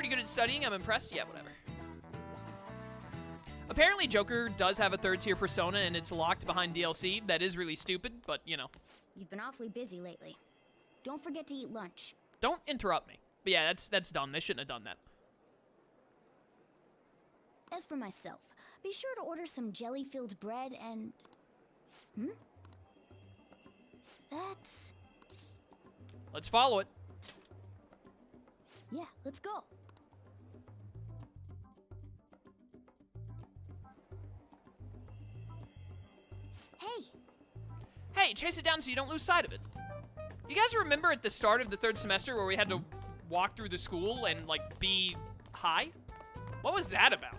pretty good at studying. I'm impressed. Yeah, whatever. Apparently, Joker does have a third-tier persona, and it's locked behind DLC. That is really stupid, but, you know. You've been awfully busy lately. Don't forget to eat lunch. Don't interrupt me. But yeah, that's dumb. They shouldn't have done that. As for myself, be sure to order some jelly-filled bread and... That's... Let's follow it. Yeah, let's go. Hey! Hey, chase it down so you don't lose sight of it. You guys remember at the start of the third semester where we had to walk through the school and, like, be high? What was that about?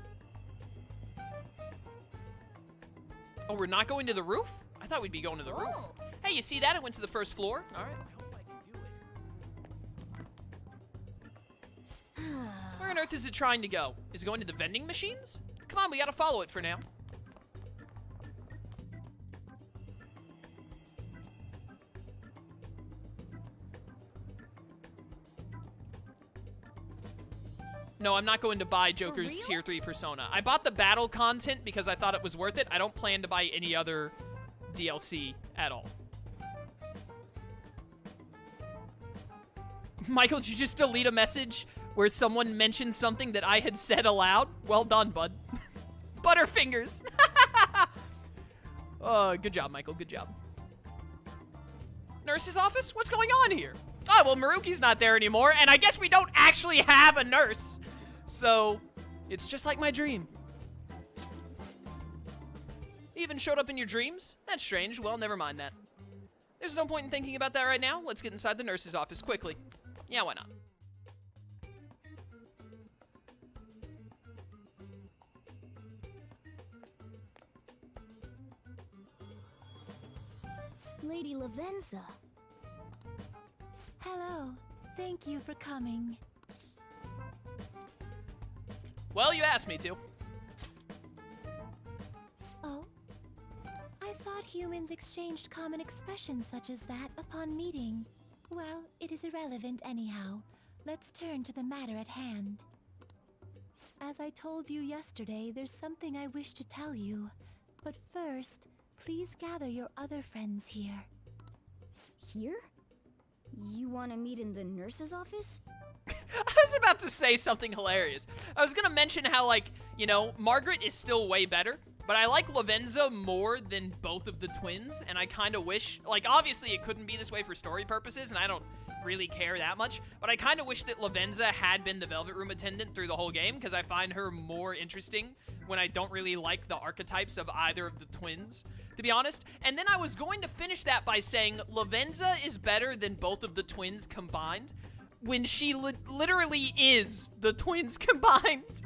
Oh, we're not going to the roof? I thought we'd be going to the roof. Hey, you see that? It went to the first floor. All right. Where on earth is it trying to go? Is it going to the vending machines? Come on, we gotta follow it for now. No, I'm not going to buy Joker's Tier 3 persona. I bought the battle content because I thought it was worth it. I don't plan to buy any other DLC at all. Michael, did you just delete a message where someone mentioned something that I had said aloud? Well done, bud. Butterfingers. Good job, Michael. Good job. Nurse's office? What's going on here? Oh, well, Maruki's not there anymore, and I guess we don't actually have a nurse. So, it's just like my dream. Even showed up in your dreams? That's strange. Well, never mind that. There's no point in thinking about that right now. Let's get inside the nurse's office quickly. Yeah, why not? Lady Lavenza. Hello. Thank you for coming. Well, you asked me to. Oh? I thought humans exchanged common expressions such as that upon meeting. Well, it is irrelevant anyhow. Let's turn to the matter at hand. As I told you yesterday, there's something I wish to tell you. But first, please gather your other friends here. Here? You want to meet in the nurse's office? I was about to say something hilarious. I was gonna mention how, like, you know, Margaret is still way better, but I like Lavenza more than both of the twins, and I kind of wish, like, obviously it couldn't be this way for story purposes, and I don't really care that much, but I kind of wish that Lavenza had been the Velvet Room attendant through the whole game, because I find her more interesting when I don't really like the archetypes of either of the twins, to be honest. And then I was going to finish that by saying Lavenza is better than both of the twins combined, when she literally is the twins combined.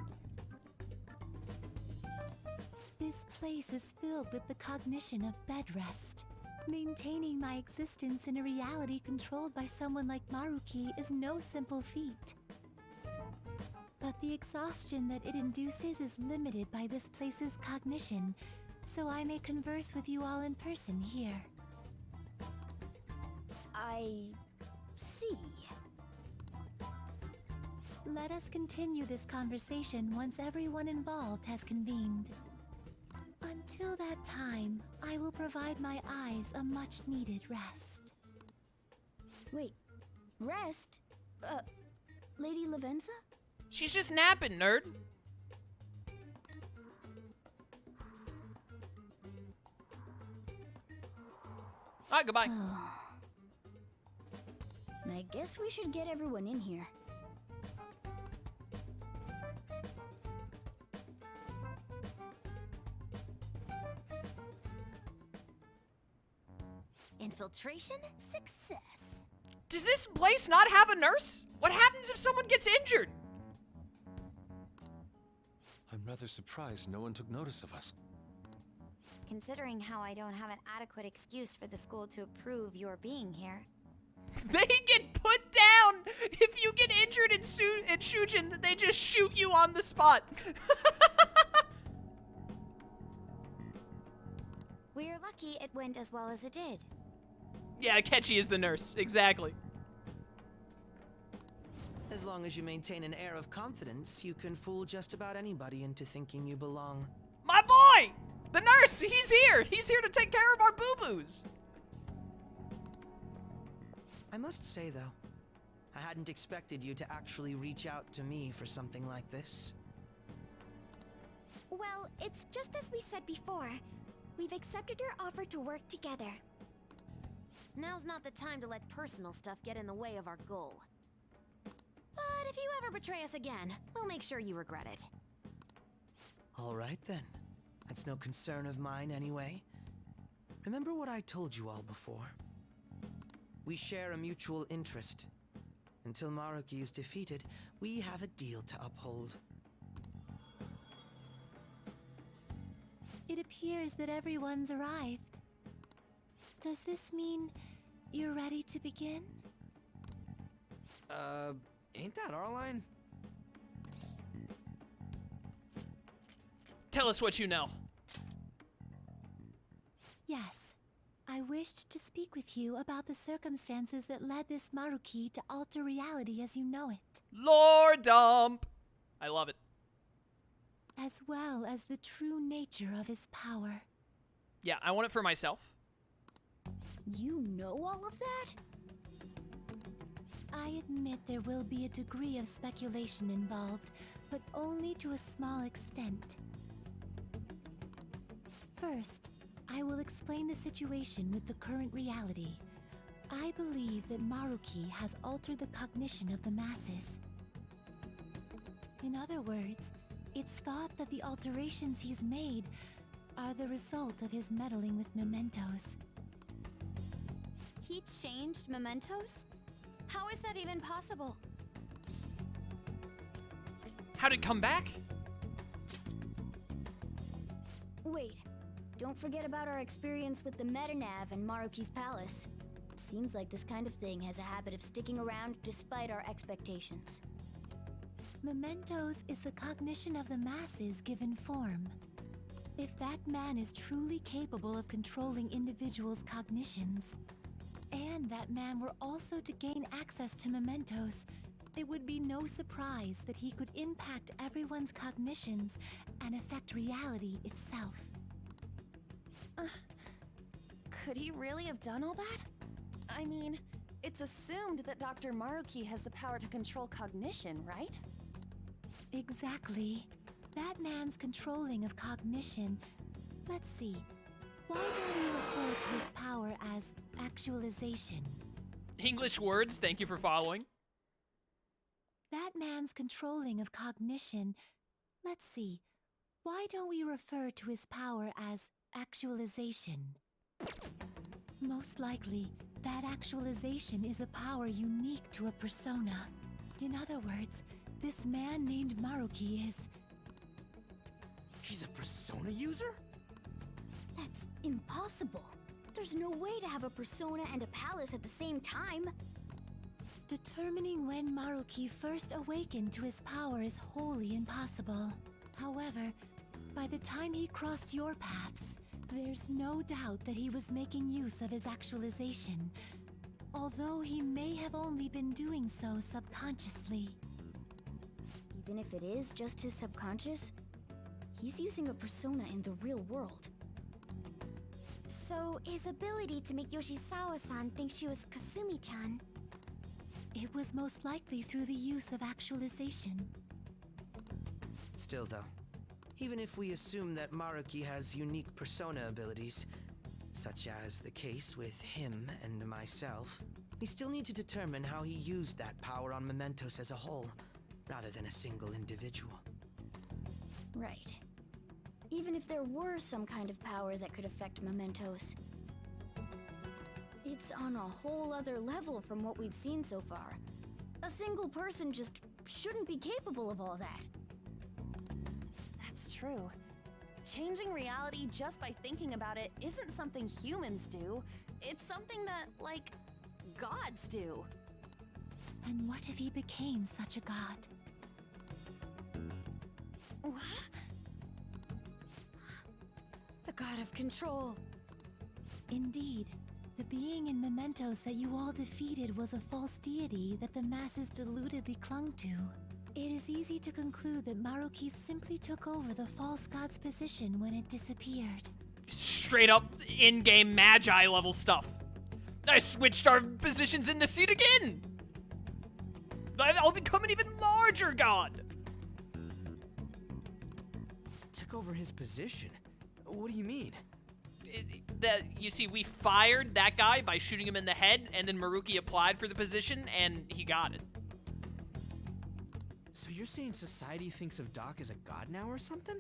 This place is filled with the cognition of bed rest. Maintaining my existence in a reality controlled by someone like Maruki is no simple feat. But the exhaustion that it induces is limited by this place's cognition, so I may converse with you all in person here. I see. Let us continue this conversation once everyone involved has convened. Until that time, I will provide my eyes a much-needed rest. Wait, rest? Lady Lavenza? She's just napping, nerd. Alright, goodbye. I guess we should get everyone in here. Infiltration success. Does this place not have a nurse? What happens if someone gets injured? I'm rather surprised no one took notice of us. Considering how I don't have an adequate excuse for the school to approve your being here. They get put down! If you get injured in Shujin, they just shoot you on the spot. We're lucky it went as well as it did. Yeah, Ketchy is the nurse, exactly. As long as you maintain an air of confidence, you can fool just about anybody into thinking you belong. My boy! The nurse! He's here! He's here to take care of our boo-boos! I must say, though, I hadn't expected you to actually reach out to me for something like this. Well, it's just as we said before. We've accepted your offer to work together. Now's not the time to let personal stuff get in the way of our goal. But if you ever betray us again, we'll make sure you regret it. All right, then. That's no concern of mine, anyway. Remember what I told you all before. We share a mutual interest. Until Maruki is defeated, we have a deal to uphold. It appears that everyone's arrived. Does this mean you're ready to begin? Ain't that our line? Tell us what you know. Yes. I wished to speak with you about the circumstances that led this Maruki to alter reality as you know it. Lore dump! I love it. As well as the true nature of his power. Yeah, I want it for myself. You know all of that? I admit there will be a degree of speculation involved, but only to a small extent. First, I will explain the situation with the current reality. I believe that Maruki has altered the cognition of the masses. In other words, it's thought that the alterations he's made are the result of his meddling with mementos. He changed mementos? How is that even possible? How'd it come back? Wait, don't forget about our experience with the Metanav and Maruki's palace. Seems like this kind of thing has a habit of sticking around despite our expectations. Mementos is the cognition of the masses given form. If that man is truly capable of controlling individuals' cognitions, and that man were also to gain access to mementos, it would be no surprise that he could impact everyone's cognitions and affect reality itself. Could he really have done all that? I mean, it's assumed that Dr. Maruki has the power to control cognition, right? Exactly. That man's controlling of cognition. Let's see. Why don't we refer to his power as actualization? English words, thank you for following. That man's controlling of cognition. Let's see. Why don't we refer to his power as actualization? Most likely, that actualization is a power unique to a persona. In other words, this man named Maruki is... He's a persona user? That's impossible. There's no way to have a persona and a palace at the same time. Determining when Maruki first awakened to his power is wholly impossible. However, by the time he crossed your paths, there's no doubt that he was making use of his actualization, although he may have only been doing so subconsciously. Even if it is just his subconscious, he's using a persona in the real world. So, his ability to make Yoshizawa-san think she was Kasumi-chan. It was most likely through the use of actualization. Still, though, even if we assume that Maruki has unique persona abilities, such as the case with him and myself, we still need to determine how he used that power on mementos as a whole, rather than a single individual. Right. Even if there were some kind of power that could affect mementos, it's on a whole other level from what we've seen so far. A single person just shouldn't be capable of all that. That's true. Changing reality just by thinking about it isn't something humans do. It's something that, like, gods do. And what if he became such a god? What? The god of control. Indeed. The being in mementos that you all defeated was a false deity that the masses deludedly clung to. It is easy to conclude that Maruki simply took over the false god's position when it disappeared. Straight up in-game Magi level stuff. I switched our positions in the seat again! I'll become an even larger god! Took over his position? What do you mean? You see, we fired that guy by shooting him in the head, and then Maruki applied for the position, and he got it. So you're saying society thinks of Doc as a god now or something?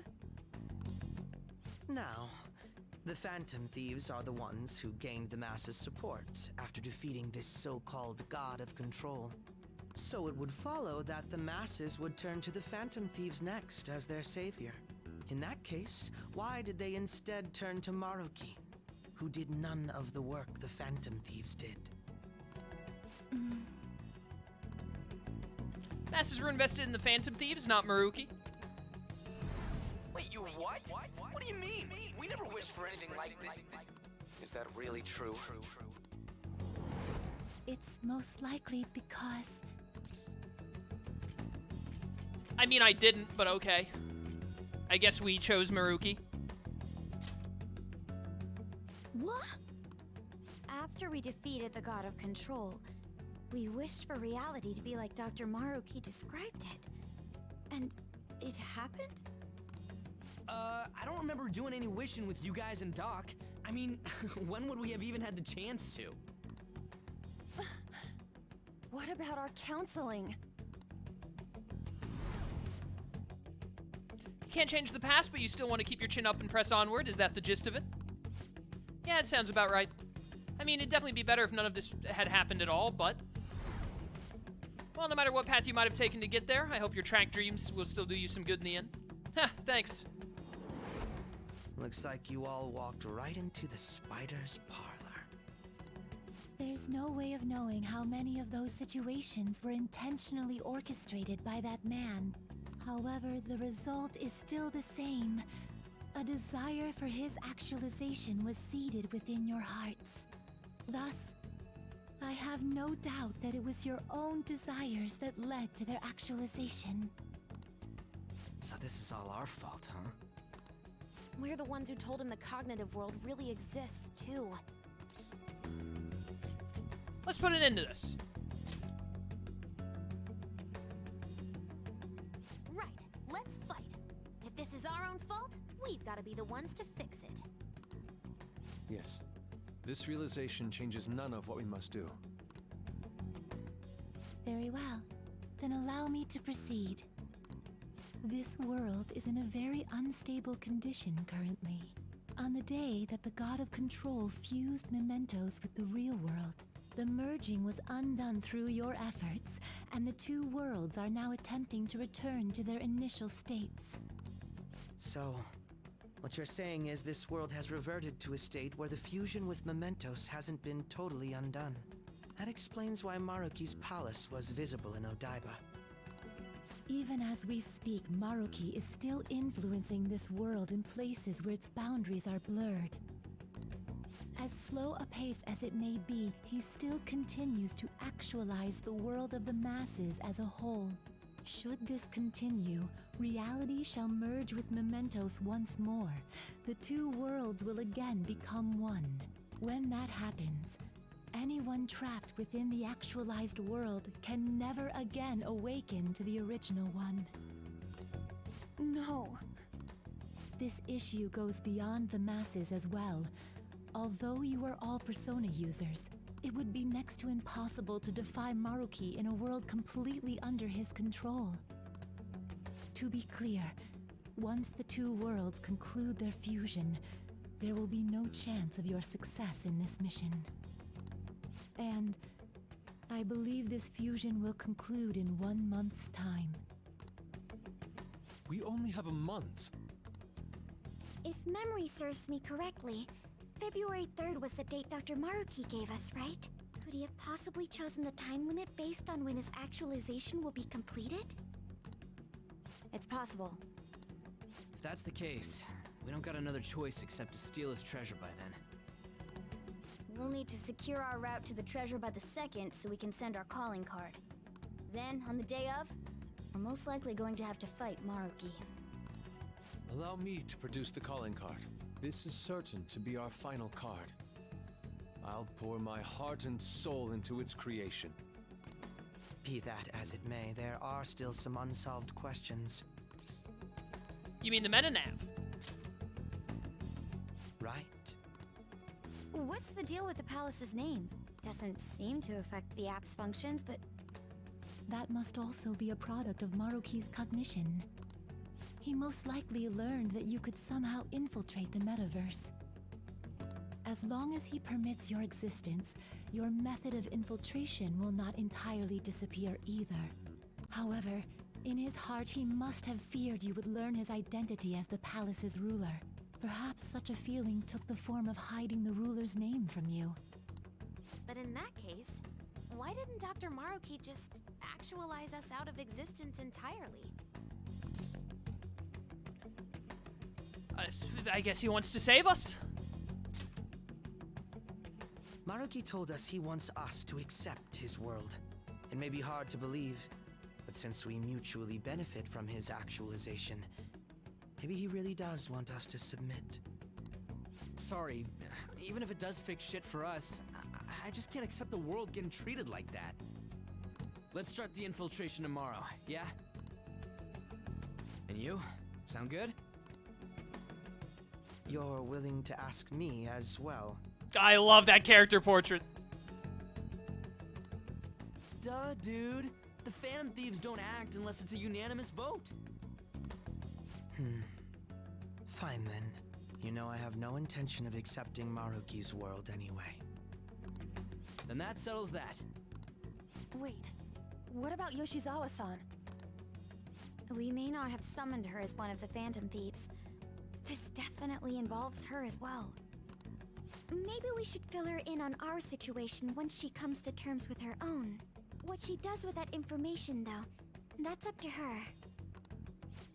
Now, the Phantom Thieves are the ones who gained the masses' support after defeating this so-called god of control. So it would follow that the masses would turn to the Phantom Thieves next as their savior. In that case, why did they instead turn to Maruki, who did none of the work the Phantom Thieves did? Masses were invested in the Phantom Thieves, not Maruki. Wait, you what? What do you mean? We never wished for anything like this. Is that really true? It's most likely because... I mean, I didn't, but okay. I guess we chose Maruki. What? After we defeated the god of control, we wished for reality to be like Dr. Maruki described it. And it happened? I don't remember doing any wishing with you guys and Doc. I mean, when would we have even had the chance to? What about our counseling? You can't change the past, but you still want to keep your chin up and press onward. Is that the gist of it? Yeah, it sounds about right. I mean, it'd definitely be better if none of this had happened at all, but... well, no matter what path you might have taken to get there, I hope your track dreams will still do you some good in the end. Ha, thanks. Looks like you all walked right into the spider's parlor. There's no way of knowing how many of those situations were intentionally orchestrated by that man. However, the result is still the same. A desire for his actualization was seeded within your hearts. Thus, I have no doubt that it was your own desires that led to their actualization. So this is all our fault, huh? We're the ones who told him the cognitive world really exists, too. Let's put an end to this. Right, let's fight. If this is our own fault, we've got to be the ones to fix it. Yes. This realization changes none of what we must do. Very well. Then allow me to proceed. This world is in a very unstable condition currently. On the day that the God of Control fused mementos with the real world, the merging was undone through your efforts, and the two worlds are now attempting to return to their initial states. So, what you're saying is this world has reverted to a state where the fusion with mementos hasn't been totally undone. That explains why Maruki's palace was visible in Odaiba. Even as we speak, Maruki is still influencing this world in places where its boundaries are blurred. As slow a pace as it may be, he still continues to actualize the world of the masses as a whole. Should this continue, reality shall merge with mementos once more. The two worlds will again become one. When that happens, anyone trapped within the actualized world can never again awaken to the original one. No. This issue goes beyond the masses as well. Although you are all Persona users, it would be next to impossible to defy Maruki in a world completely under his control. To be clear, once the two worlds conclude their fusion, there will be no chance of your success in this mission. And I believe this fusion will conclude in 1 month's time. We only have a month. If memory serves me correctly, February 3rd was the date Dr. Maruki gave us, right? Could he have possibly chosen the time limit based on when his actualization will be completed? It's possible. If that's the case, we don't got another choice except to steal his treasure by then. We'll need to secure our route to the treasure by the 2nd so we can send our calling card. Then, on the day of, we're most likely going to have to fight Maruki. Allow me to produce the calling card. This is certain to be our final card. I'll pour my heart and soul into its creation. Be that as it may, there are still some unsolved questions. You mean the meta-nav? Right? What's the deal with the palace's name? Doesn't seem to affect the app's functions, but That must also be a product of Maruki's cognition. He most likely learned that you could somehow infiltrate the metaverse. As long as he permits your existence, your method of infiltration will not entirely disappear either. However, in his heart he must have feared you would learn his identity as the palace's ruler. Perhaps such a feeling took the form of hiding the ruler's name from you. But in that case, why didn't Dr. Maruki just actualize us out of existence entirely? I guess he wants to save us. Maruki told us he wants us to accept his world. It may be hard to believe, but since we mutually benefit from his actualization, maybe he really does want us to submit. Sorry, even if it does fix shit for us, I just can't accept the world getting treated like that. Let's start the infiltration tomorrow, yeah? And you? Sound good? You're willing to ask me as well. I love that character portrait. Duh, dude. The Phantom Thieves don't act unless it's a unanimous vote. Fine then. You know I have no intention of accepting Maruki's world anyway. Then that settles that. wait. What about Yoshizawa-san? We may not have summoned her as one of the Phantom Thieves. This definitely involves her as well. Maybe we should fill her in on our situation once she comes to terms with her own. What she does with that information, though, that's up to her.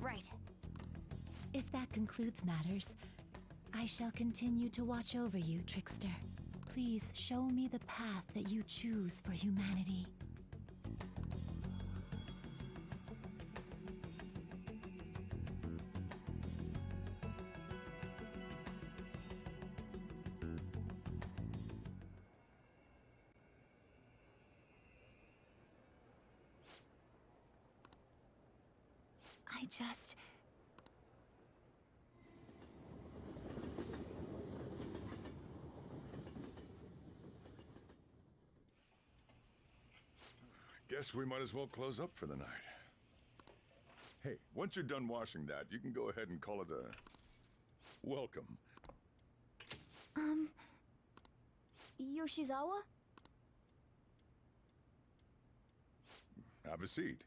Right. If that concludes matters, I shall continue to watch over you, Trickster. Please show me the path that you choose for humanity. I just... Guess we might as well close up for the night. Hey, once you're done washing that, you can go ahead and call it a welcome. Yoshizawa? Have a seat.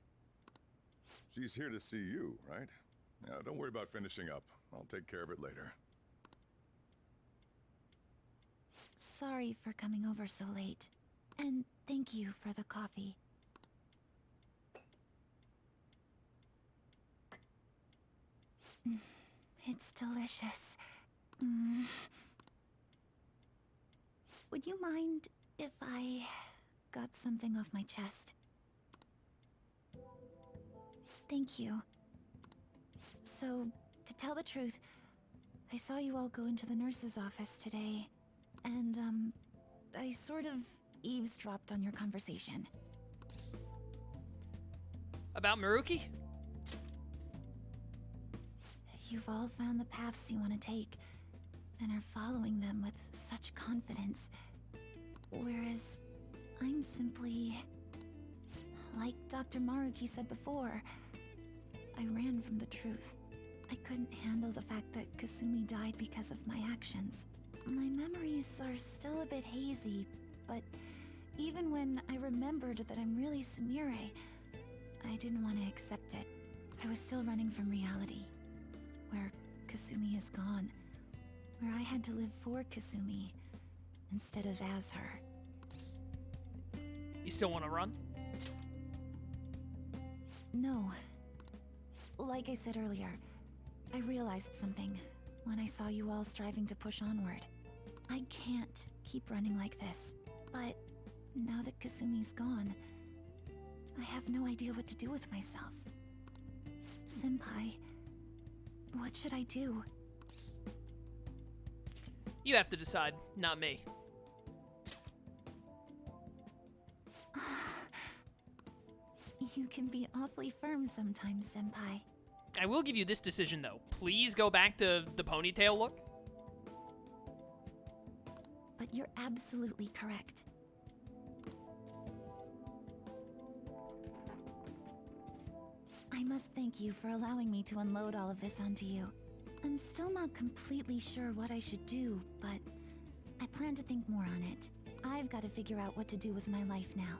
She's here to see you, right? Now, don't worry about finishing up. I'll take care of it later. Sorry for coming over so late. And thank you for the coffee. It's delicious. Would you mind if I got something off my chest? Thank you. So, to tell the truth, I saw you all go into the nurse's office today, and, I sort of eavesdropped on your conversation. About Maruki? You've all found the paths you want to take, and are following them with such confidence. Whereas, I'm simply... like Dr. Maruki said before, I ran from the truth. I couldn't handle the fact that Kasumi died because of my actions. My memories are still a bit hazy, but even when I remembered that I'm really Sumire, I didn't want to accept it. I was still running from reality, where Kasumi is gone, where I had to live for Kasumi instead of as her. You still want to run? No. Like I said earlier, I realized something when I saw you all striving to push onward. I can't keep running like this. But now that Kasumi's gone, I have no idea what to do with myself. Senpai, what should I do? You have to decide, not me. You can be awfully firm sometimes, Senpai. I will give you this decision, though. Please go back to the ponytail look. But you're absolutely correct. I must thank you for allowing me to unload all of this onto you. I'm still not completely sure what I should do, but I plan to think more on it. I've got to figure out what to do with my life now.